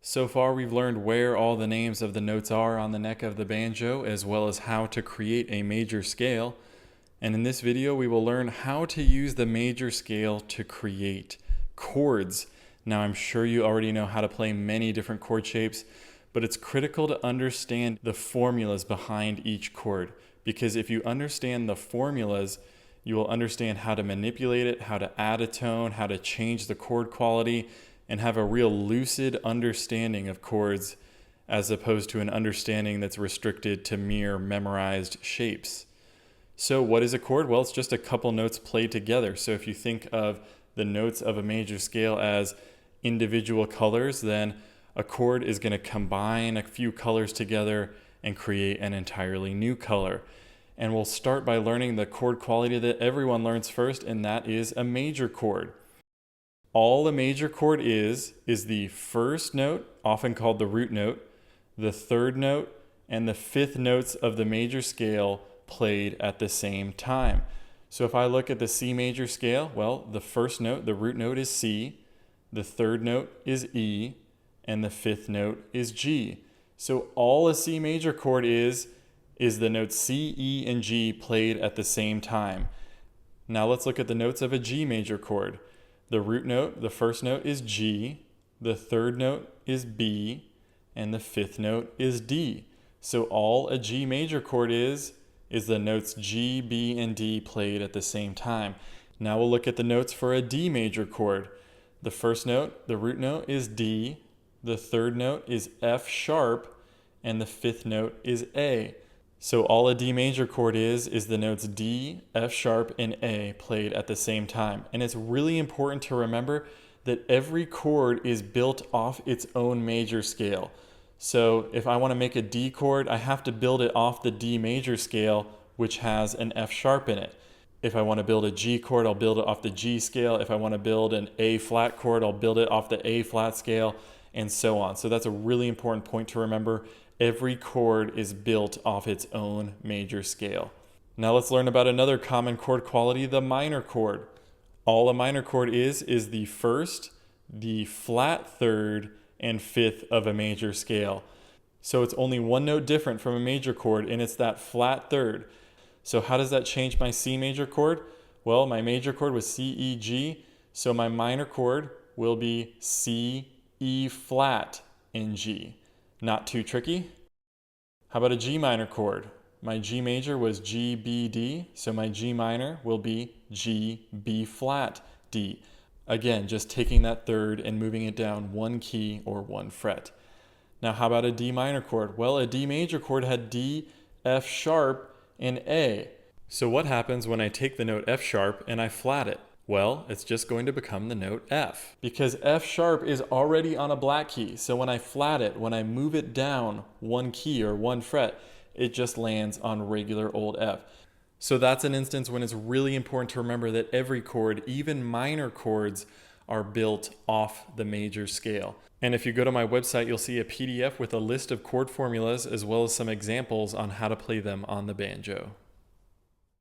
So far, we've learned where all the names of the notes are on the neck of the banjo, as well as how to create a major scale. And in this video, we will learn how to use the major scale to create chords. Now, I'm sure you already know how to play many different chord shapes, but it's critical to understand the formulas behind each chord, because if you understand the formulas, you will understand how to manipulate it, how to add a tone, how to change the chord quality, and have a real lucid understanding of chords as opposed to an understanding that's restricted to mere memorized shapes. So what is a chord? Well, it's just a couple notes played together. So if you think of the notes of a major scale as individual colors, then a chord is going to combine a few colors together and create an entirely new color. And we'll start by learning the chord quality that everyone learns first, and that is a major chord. All a major chord is the first note, often called the root note, the third note, and the fifth notes of the major scale played at the same time. So if I look at the C major scale, well, the first note, the root note, is C, the third note is E, and the fifth note is G. So all a C major chord is the notes C, E, and G played at the same time. Now let's look at the notes of a G major chord. The root note, the first note, is G, the third note is B, and the fifth note is D. So all a G major chord is the notes G, B, and D played at the same time. Now we'll look at the notes for a D major chord. The first note, the root note, is D, the third note is F sharp, and the fifth note is A. So all a D major chord is the notes D, F sharp, and A played at the same time. And it's really important to remember that every chord is built off its own major scale. So if I want to make a D chord, I have to build it off the D major scale, which has an F sharp in it. If I want to build a G chord, I'll build it off the G scale. If I want to build an A flat chord, I'll build it off the A flat scale, and so on. So that's a really important point to remember. Every chord is built off its own major scale. Now let's learn about another common chord quality, the minor chord. All a minor chord is the first, the flat third, and fifth of a major scale. So it's only one note different from a major chord, and it's that flat third. So how does that change my C major chord? Well, my major chord was C, E, G, so my minor chord will be C, E flat, and G. Not too tricky. How about a G minor chord? My G major was G, B, D, so my G minor will be G, B flat, D. Again, just taking that third and moving it down one key or one fret. Now how about a D minor chord? Well, a D major chord had D, F sharp, and A. So what happens when I take the note F sharp and I flat it? Well, it's just going to become the note F, because F sharp is already on a black key. So when I flat it, when I move it down one key or one fret, it just lands on regular old F. So that's an instance when it's really important to remember that every chord, even minor chords, are built off the major scale. And if you go to my website, you'll see a PDF with a list of chord formulas as well as some examples on how to play them on the banjo.